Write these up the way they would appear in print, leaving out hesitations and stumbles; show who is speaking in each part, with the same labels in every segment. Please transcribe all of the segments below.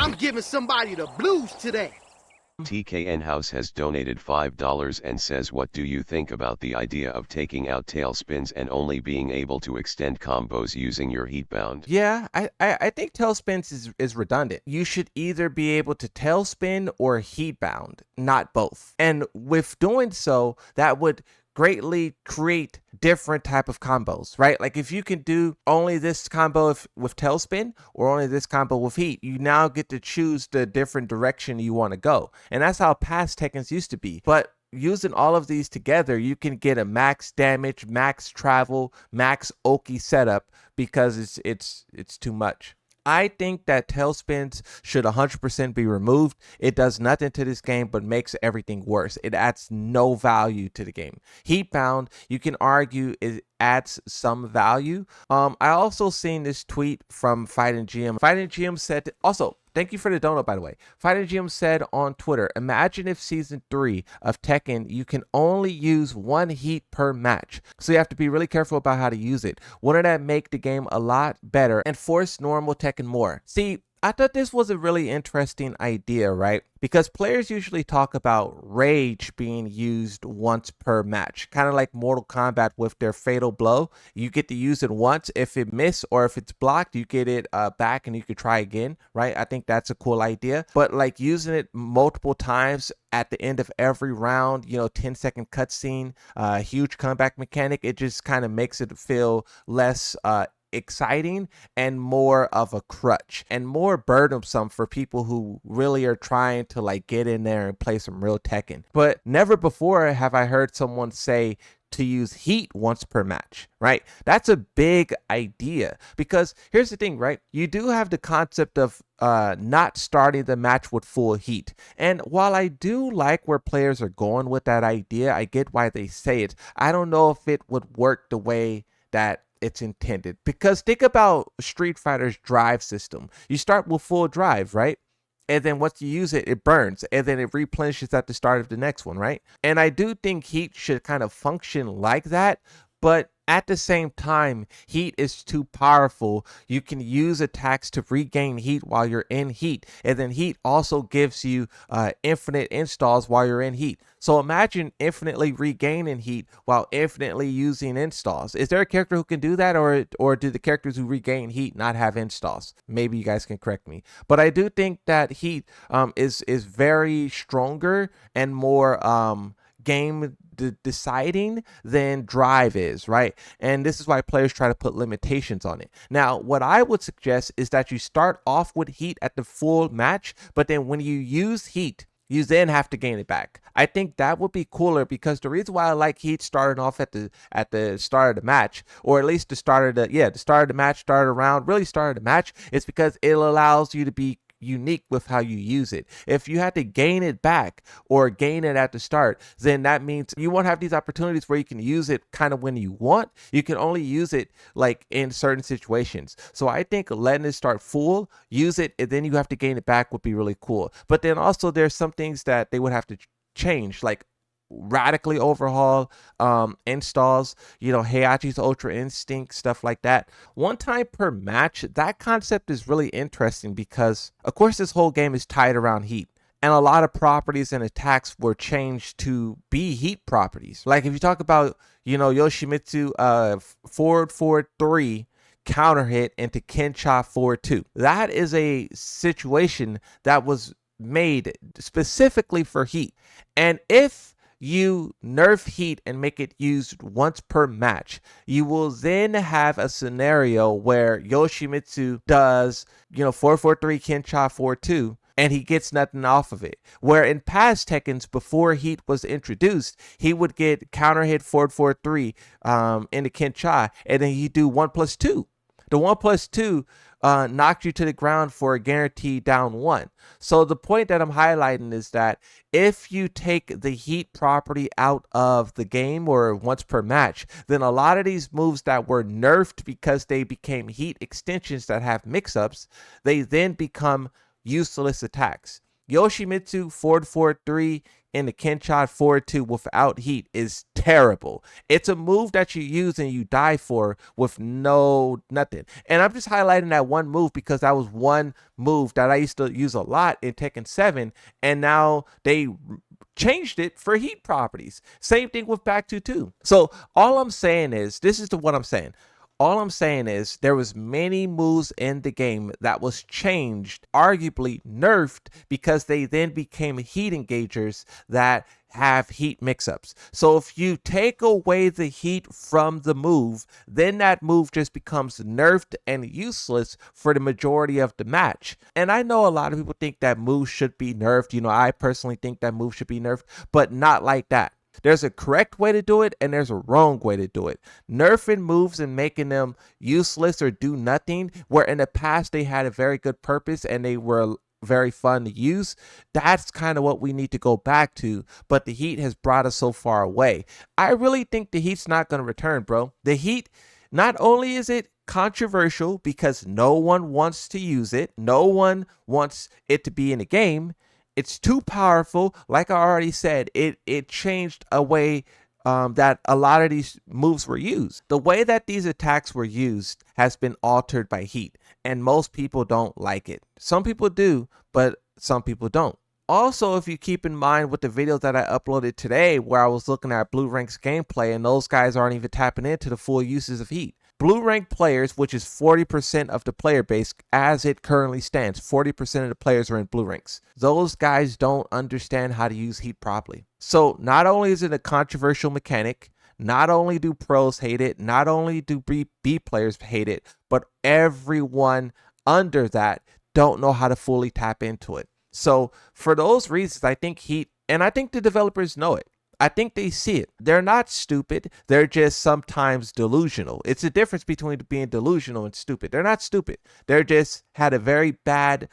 Speaker 1: I'm giving somebody the blues today.
Speaker 2: TKN House has donated $5 and says, what do you think about the idea of taking out tail spins and only being able to extend combos using your heat bound?
Speaker 3: Yeah, I think tailspins is redundant. You should either be able to tailspin or heat bound, not both. And with doing so, that would greatly create different type of combos, right? Like if you can do only this combo with tailspin or only this combo with heat, you now get to choose the different direction you want to go. And that's how past Tekkens used to be. But using all of these together, you can get a max damage, max travel, max Oki setup because it's too much. I think that tailspins should 100% be removed. It does nothing to this game but makes everything worse. It adds no value to the game. Heatbound, you can argue it adds some value. I also seen this tweet from Fighting GM. Fighting GM said, also, thank you for the donut, by the way. Fighting GM said on Twitter, imagine if Season 3 of Tekken, you can only use one heat per match. So you have to be really careful about how to use it. Wouldn't that make the game a lot better and force normal Tekken more? See, I thought this was a really interesting idea, right? Because players usually talk about rage being used once per match, kind of like Mortal Kombat with their fatal blow. You get to use it once. If it miss or if it's blocked, you get it back and you could try again, right? I think that's a cool idea. But like using it multiple times at the end of every round, 10-second cutscene, huge comeback mechanic, it just kind of makes it feel less exciting and more of a crutch and more burdensome for people who really are trying to like get in there and play some real Tekken. But never before have I heard someone say to use heat once per match, right? That's a big idea because here's the thing, right? You do have the concept of not starting the match with full heat. And while I do like where players are going with that idea, I get why they say it. I don't know if it would work the way that it's intended, because think about Street Fighter's drive system. You start with full drive, right? And then once you use it, it burns and then it replenishes at the start of the next one, right? And I do think heat should kind of function like that, but at the same time, heat is too powerful. You can use attacks to regain heat while you're in heat. And then heat also gives you infinite installs while you're in heat. So imagine infinitely regaining heat while infinitely using installs. Is there a character who can do that, or do the characters who regain heat not have installs? Maybe you guys can correct me. But I do think that heat is very stronger and more game deciding than drive is, right? And this is why players try to put limitations on it. Now, what I would suggest is that you start off with heat at the full match, but then when you use heat, you then have to gain it back. I think that would be cooler, because the reason why I like heat starting off at the start of the match, or at least the start of the match, start of the round, really start of the match, is because it allows you to be unique with how you use it. If you had to gain it back or gain it at the start, then that means you won't have these opportunities where you can use it kind of when you want. You can only use it like in certain situations. So I think letting it start full, use it, and then you have to gain it back would be really cool. But then also there's some things that they would have to change, like radically overhaul installs, Heihachi's Ultra Instinct, stuff like that. One time per match, that concept is really interesting because, of course, this whole game is tied around heat. And a lot of properties and attacks were changed to be heat properties. Like if you talk about, Yoshimitsu forward 3 counter hit into Kencha forward 2. That is a situation that was made specifically for heat. And if you nerf heat and make it used once per match, you will then have a scenario where Yoshimitsu does, 443 Kencha 42, and he gets nothing off of it. Where in past Tekkens, before heat was introduced, he would get counter hit 443 into Kencha, and then you do 1+2. The 1+2 knocked you to the ground for a guaranteed down 1. So the point that I'm highlighting is that if you take the heat property out of the game or once per match, then a lot of these moves that were nerfed because they became heat extensions that have mix-ups, they then become useless attacks. Yoshimitsu forward forward 3 in the Kenshot forward 2 without heat is terrible. It's a move that you use and you die for with nothing. And I'm just highlighting that one move because that was one move that I used to use a lot in Tekken 7, and now they changed it for heat properties. Same thing with back 2-2. So all I'm saying is, what I'm saying. All I'm saying is there was many moves in the game that was changed, arguably nerfed, because they then became heat engagers that have heat mix-ups. So if you take away the heat from the move, then that move just becomes nerfed and useless for the majority of the match. And I know a lot of people think that move should be nerfed. You know, I personally think that move should be nerfed, but not like that. There's a correct way to do it and there's a wrong way to do it. Nerfing moves and making them useless or do nothing, where in the past they had a very good purpose and they were very fun to use, that's kind of what we need to go back to. But the heat has brought us so far away. I really think the heat's not going to return, bro. The heat, not only is it controversial because no one wants to use it, no one wants it to be in the game, it's too powerful. Like I already said, it changed a way that a lot of these moves were used. The way that these attacks were used has been altered by heat, and most people don't like it. Some people do, but some people don't. Also, if you keep in mind with the videos that I uploaded today, where I was looking at Blue Rank's gameplay, and those guys aren't even tapping into the full uses of heat. Blue Rank players, which is 40% of the player base as it currently stands, 40% of the players are in Blue Ranks. Those guys don't understand how to use heat properly. So not only is it a controversial mechanic, not only do pros hate it, not only do B players hate it, but everyone under that don't know how to fully tap into it. So for those reasons, I think heat, and I think the developers know it. I think they see it. They're not stupid. They're just sometimes delusional. It's a difference between being delusional and stupid. They're not stupid. They're just had a very bad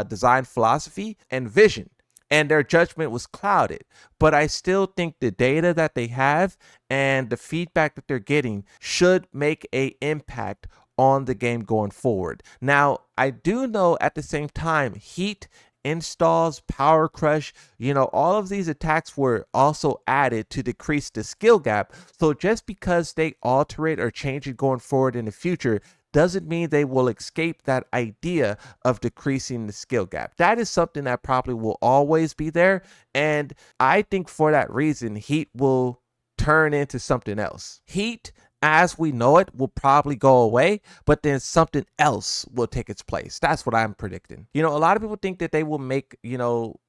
Speaker 3: design philosophy and vision, and their judgment was clouded. But I still think the data that they have and the feedback that they're getting should make an impact on the game going forward. Now, I do know at the same time, heat installs, power crush, all of these attacks were also added to decrease the skill gap. So just because they alter it or change it going forward in the future doesn't mean they will escape that idea of decreasing the skill gap. That is something that probably will always be there. And I think for that reason, heat will turn into something else. Heat, as we know it, will probably go away, but then something else will take its place. That's what I'm predicting. A lot of people think that they will make,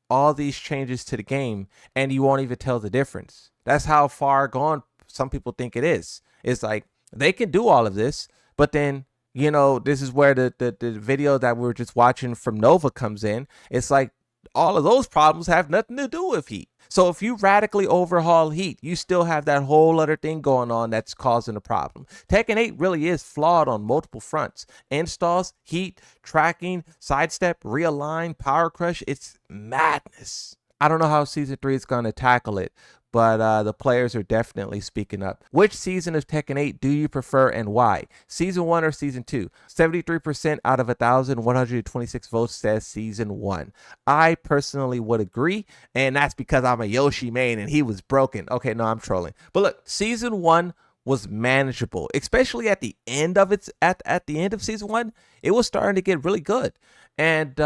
Speaker 3: all these changes to the game and you won't even tell the difference. That's how far gone some people think it is. It's like they can do all of this, but then, this is where the video that we were just watching from Nova comes in. It's like all of those problems have nothing to do with heat. So if you radically overhaul heat, you still have that whole other thing going on that's causing a problem. Tekken 8 really is flawed on multiple fronts. Installs, heat, tracking, sidestep, realign, power crush. It's madness. I don't know how Season 3 is going to tackle it, but the players are definitely speaking up. Which season of Tekken 8 do you prefer and why? Season 1 or Season 2? 73% out of 1,126 votes says Season 1. I personally would agree, and that's because I'm a Yoshi main and he was broken. Okay, no, I'm trolling. But look, Season 1 was manageable, especially at the end of at the end of Season 1. It was starting to get really good. And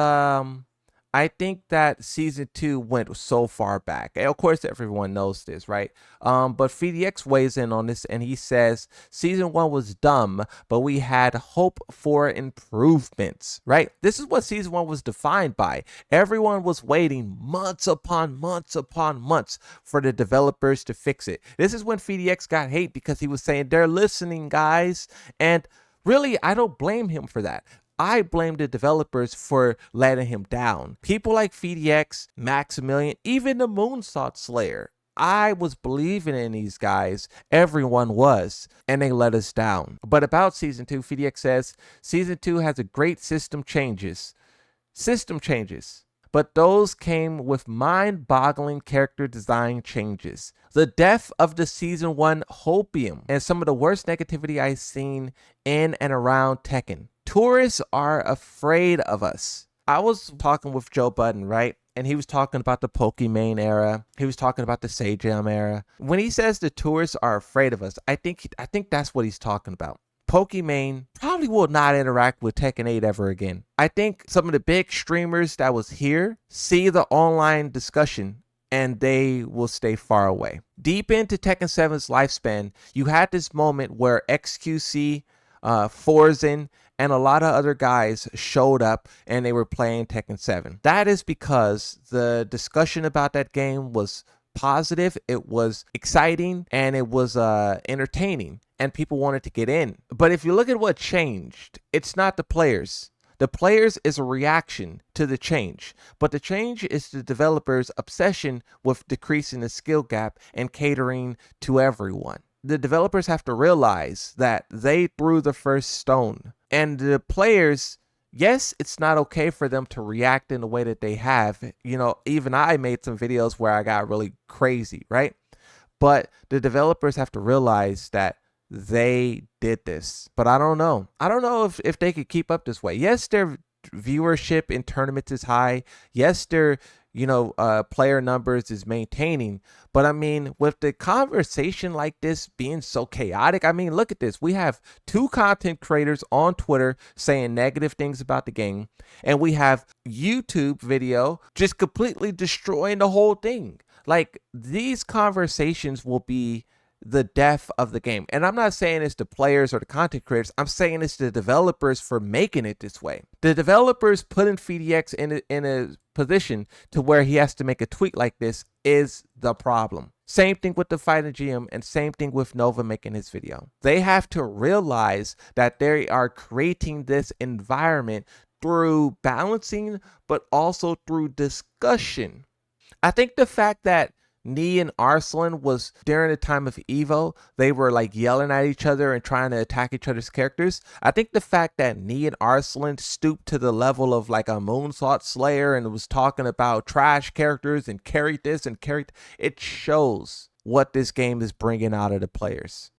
Speaker 3: I think that Season 2 went so far back. And of course, everyone knows this, right? But FDX weighs in on this and he says, Season 1 was dumb, but we had hope for improvements, right? This is what Season 1 was defined by. Everyone was waiting months upon months upon months for the developers to fix it. This is when FDX got hate because he was saying, they're listening, guys. And really, I don't blame him for that. I blame the developers for letting him down. People like FDX, Maximilian, even the Moonsault Slayer. I was believing in these guys. Everyone was. And they let us down. But about Season 2, FDX says, Season 2 has a great system changes. But those came with mind-boggling character design changes. The death of the Season 1 hopium and some of the worst negativity I've seen in and around Tekken. Tourists are afraid of us. I was talking with Joe Budden, right? and he was talking about the Pokimane era. He was talking about the Sajam era. When he says the tourists are afraid of us, I think that's what he's talking about. Pokimane probably will not interact with Tekken 8 ever again. I think some of the big streamers that was here see the online discussion and they will stay far away. Deep into Tekken 7's lifespan, you had this moment where XQC, Forzen, and a lot of other guys showed up and they were playing Tekken 7. That is because the discussion about that game was positive, it was exciting, and it was entertaining, and people wanted to get in. But if you look at what changed, it's not the players. The players is a reaction to the change, but the change is the developers' obsession with decreasing the skill gap and catering to everyone. The developers have to realize that they threw the first stone, and the players, yes, it's not okay for them to react in the way that they have. You know, even I made some videos where I got really crazy, right? But the developers have to realize that they did this. But I don't know. I don't know if they could keep up this way. Yes, their viewership in tournaments is high. Yes, their player numbers is maintaining. But I mean, with the conversation like this being so chaotic, I mean, look at this. We have 2 content creators on Twitter saying negative things about the game, and we have YouTube video just completely destroying the whole thing. Like, these conversations will be the death of the game. And I'm not saying it's the players or the content creators. I'm saying it's the developers for making it this way. The developers putting FDX in a position to where he has to make a tweet like this is the problem. Same thing with the Fighting GM, and same thing with Nova making his video. They have to realize that they are creating this environment through balancing, but also through discussion. I think the fact that Nee and Arslan was during the time of Evo, they were like yelling at each other and trying to attack each other's characters. I think the fact that Nee and Arslan stooped to the level of like a Moonsault Slayer and was talking about trash characters and carried this and carried, it shows what this game is bringing out of the players.